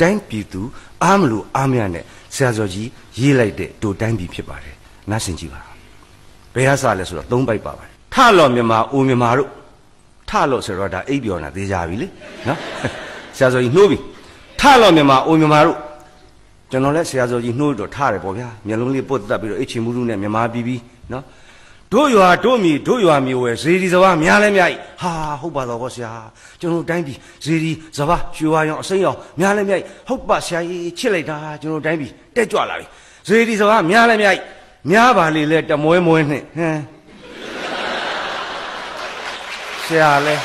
တိုင်းပြည်သူအားမလို့အားမရနဲ့ဆရာစောကြီးရေးလိုက်တဲ့တို့တိုင်းပြည်ဖြစ်ပါတယ်နားဆင်ကြည့်ပါဘယ်ဟာစလဲဆိုတော့၃ပိုက်ပါပါတယ်ထလော်မြန်မာအိုမြန်မာတို့ထလော်ဆိုတော့ဒါအိပ်ပျော်နေတာသိကြပြီလေနော်ဆရာစောကြီးနှိုးပြီထလော်မြန်မာအိုမြန်မာတို့ကျွန်တော်လည်းဆရာစောကြီးနှိုးတော့ထားတယ်ပေါ့ဗျာမျက်လုံးလေးပုတ်တက်ပြီးတော့အိတ်ချင်မှုလူနဲ့မြန်မာပြည်ပြီးနော်တို့ရွာတို့မီတို့ရွာမျိုးဝဲဇေဒီစဘာများလဲများဟာဟုတ်ပါတော့ကောဆရာကျွန်တော်တိုင်းပြည်ဇေဒီစဘာရွှေဝါရောင်အစိမ်းရောင်များလဲများဟုတ်ပါဆရာကြီးချစ်လိုက်တာကျွန်တော်တိုင်းပြည်တက်ကြွလာပြီဇေဒီစဘာများလဲများပါလေလဲတမွဲမွဲနဲ့ဟမ်ဆရာလဲ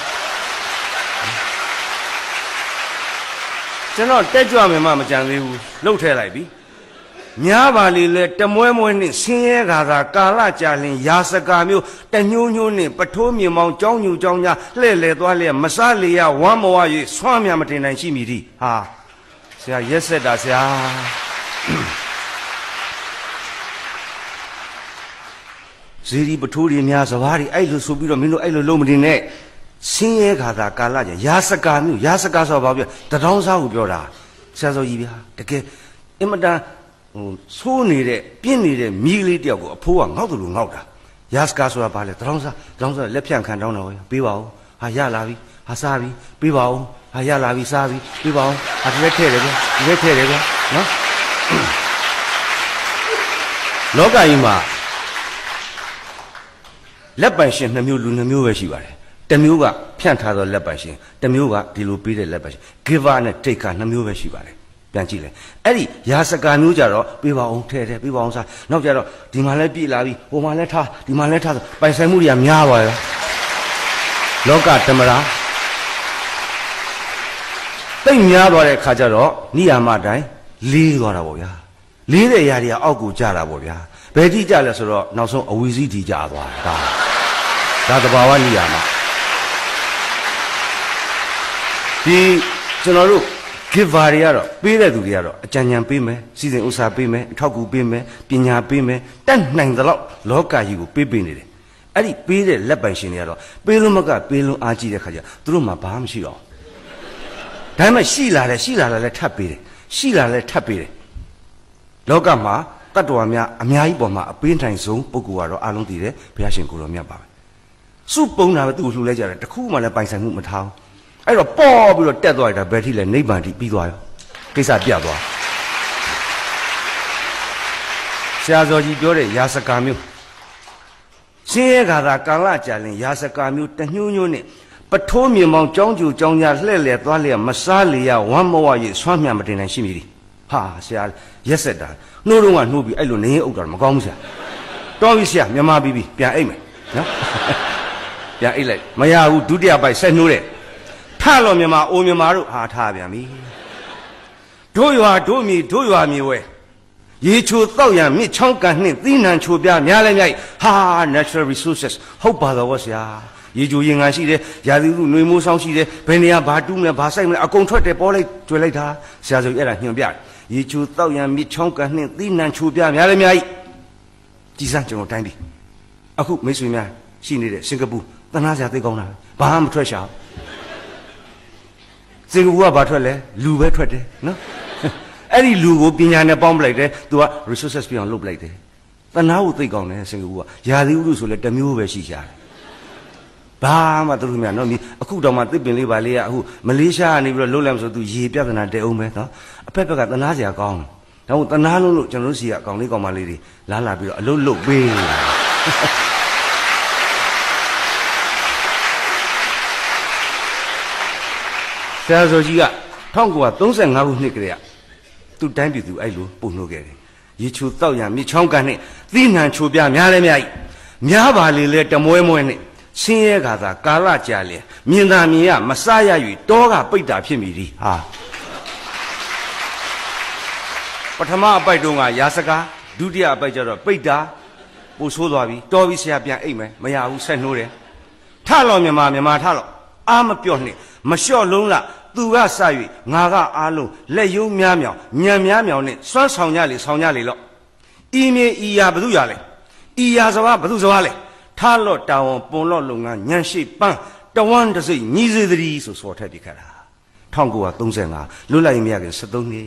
ကျွန်တော်တက်ကြွမယ်မှမကြံသေးဘူးလှုပ်ထဲလိုက်ပြီများပါလေလဲတမွဲမွဲနဲ့ဆင်းရဲကာသာကာလကြာလင်ရာစကာမျိုးတညှိုးညှိုးနဲ့ပထိုးမြေမောင်ကြောင်းညူကြောင်းညာလှဲ့လေသွားလျက်မစားလေရဝမ်းမဝ၍ဆွမ်းမြမတင်နိုင်ရှိမိသည်ဟာဆရာရက်ဆက်တာဆရာဇီရီပထိုးတွေများစဘာတွေအဲ့လိုဆိုပြီးတော့မင်းတို့အဲ့လိုလုံးမတင်နဲ့ဆင်းရဲခါသာကာလကြာရာစကာမျိုးရာစကာဆိုတော့ဘာပြောတထောင်းစားကိုပြောတာဆရာစောကြီးဗျာတကယ်အင်မတန်ဆိုးနေတဲ့ပြင်းနေတဲ့မိကလေးတယောက်ကိုအဖိုးကငေါ့တယ်လို့ငေါ့တာရာစကာဆိုတာဘာလဲတထောင်းစားလက်ဖြန့်ခံတောင်းတော့ပေးပါဦးဟာရလာပြီဟာစားပြီပေးပါဦးဟာရလာပြီစားပြီပေးပါဦးဟာဒီလက်ထည့်တယ်ဗျဒီလက်ထည့်တယ်ဗျနော်လောကကြီးမှာလက်ပိုင်ရှင်2မျိုးလူ2မျိုးပဲရှိပါတယ်တစ်မျိုးကဖြန့်ထားသောလက်ပိုင်ရှင်တစ်မျိုးကဒီလိုပေးတဲ့လက်ပိုင်ရှင် giver နဲ့ taker 2မျိုးပဲရှိပါတယ်ပြန်ကြည့်လေအဲ့ဒီရာစကာမျိုးကြတော့ပေးပါအောင်ထဲပေးပါအောင်စားနောက်ကြတော့ဒီမှာလဲပြည့်လာပြီဟိုမှာလဲထားဒီမှာလဲထားဆိုပိုင်ဆိုင်မှုတွေကများပါရောလောကဓမ္မရာတိတ်များသွားတဲ့ခါကျတော့နိယာမတိုင်းလေးသွားတာပေါ့ဗျာလေးတဲ့ຢာတွေကအောက်ကိုကျတာပေါ့ဗျာဘယ်တိကျလဲဆိုတော့နောက်ဆုံးအဝီစီးထိကျသွားတာဒါသဘာဝနိယာမဒီကျွန်တော်တို့ giver တွေကတော့ပေးတဲ့သူတွေကတော့အကြံဉာဏ်ပေးမယ်စီစဉ်ဥစ္စာပေးမယ်အထောက်အကူပေးမယ်ပညာပေးမယ်တတ်နိုင်သလောက်လောကကြီးကိုပေးနေတယ်အဲ့ဒီပေးတဲ့လက်ပိုင်ရှင်တွေကတော့ပေးလို့မကပေးလို့အားကြီးတဲ့ခါကျသူတို့မှဘာမှမရှိတော့ဒါမှရှိလာတယ်လည်းထပ်ပေးတယ်ရှိလာလည်းထပ်ပေးတယ်လောကမှာတတ္တဝါများအများကြီးပေါ်မှာအပေးနိုင်ဆုံးပုဂ္ဂိုလ်ကတော့အလုံးတည်တယ်ဘုရားရှင်ကိုယ်တော်မြတ်ပါပဲစုပုံတာပဲသူ့ကိုလှူလိုက်ကြတယ်တခုမှလည်းပိုင်ဆိုင်မှုမထားဘူးအဲ့တော့ပေါ်ပြီးတော့တက်သွားတာဘယ်ထိလဲနိဗ္ဗာန်ထိပြီးသွားရောကိစ္စပြတ်သွားဆရာစောကြီးပြောတဲ့ရာစကာမျိုးဆင်းရဲခါသာကာလကြာလင်ရာစကာမျိုးတညှိုးညိုးနဲ့ပထိုးမြေမောင်ကြောင်းကျူကြောင်းညာလှဲ့လေသွားလျက်မစားလေရဝမ်းမဝ၍ဆွမ်းမြမတင်နိုင်ရှိမိသည်ဟာဆရာရက်ဆက်တာနှိုးတော့ကနှိုးပြီးအဲ့လိုနေရင်ဥတာမကောင်းဘူးဆရာတော်ပြီဆရာမြန်မာပြည်ပြီပြန်အိတ်မယ်နော်ပြန်အိတ်လိုက်မရဘူးဒုတိယပိုက်ဆက်နှိုးတဲ့ထလော်မြန်မာအိုမြန်မာတို့ဟာထားပြန်ပြီတို့ရွာတို့မီတို့ရွာမြေဝဲရေချိုတောက်ရံမြစ်ချောင်းကန်နှင့်သီးနှံချိုပြများလဲမြိုက်ဟာ natural resources ဟုတ်ပါတော့ဗောဆရာရေချိုရင်ငံရှိတယ်ရာသီဥတုနှွေမိုးဆောင်ရှိတယ်ဘယ်နေရာဘာတူးမလဲဘာစိုက်မလဲအကုန်ထွက်တယ်ပေါ်လိုက်ကျွေလိုက်တာဆရာဆိုအဲ့ဒါညွှန်ပြရေချိုတောက်ရံမြစ်ချောင်းကန်နှင့်သီးနှံချိုပြများလဲမြိုက်ကြီးစမ်းကျွန်တော်တိုင်းပြီအခုမိတ်ဆွေများရှိနေတဲ့စင်ကာပူသနာစရာသိကောင်းတာဘာမှမထွက်ရှာစင်ကာပူကဘာထွက်လဲလူပဲထွက်တယ်နော်အဲ့ဒီလူကိုပညာနဲ့ပေါင်းပလိုက်တယ်သူက resources ပြောင်းလုပ်ပလိုက်တယ်တနာကိုသိကောင်းတယ်စင်ကာပူကရာသီဥတုဆိုလဲတစ်မျိုးပဲရှိရှာတယ်ဘာမှသူတို့များနော်အခုတော့မှတစ်ပင်လေးပါလေးကအခုမလေးရှားကနေပြီးတော့လုံးလမ်းဆိုသူရေပြဿနာတဲအောင်ပဲနော်အဖက်ကတနာစရာကောင်းတယ်ဒါမို့တနာလို့ကျွန်တော်တို့စီကအကောင်လေးကောင်မလေးတွေလာပြီးတော့အလုပ်လုပ်ပေးဆရာစောကြီးက1935ခုနှစ်ကလေးကသူ့တိုင်းပြည်သူအဲ့လိုပုံနှိုးခဲ့တယ်ရေချိုတောက်ရံမြစ်ချောင်းကန်နဲ့သီးနှံချိုပြများလဲများပါလေလဲတမွဲမွဲနဲ့ဆင်းရဲခါသာကာလကြာလေမြင်သာမြင်ရမစရ၍တောကပိတ်တာဖြစ်မိသည်ဟာပထမအပိုက်တုန်းကရာစကားဒုတိယအပိုက်ကျတော့ပိတ်တာပို့ဆိုးသွားပြီတော်ပြီဆရာပြန်အိတ်မယ်မရဘူးဆက်နှိုးတယ်ထလော်မြန်မာထလော်အားမပြော့နဲ့မလျှော့လုံးလားသူကစ၍ငါကအားလုံးလက်ယုံများမြောင်ညံများမြောင်နဲ့စွမ်းဆောင်ကြလေလော့ဤမြေဤရာဘု து ရလဲဤရာစဘာဘု து စဘာလဲထားလော့တာဝန်ပွန်လော့လုပ်ငန်းညံရှိပန်းတဝမ်းတစိညီစေတည်းဆိုထက်ပြခါတာ 1935လွတ်လပ်ရေးမရခင်73နှစ်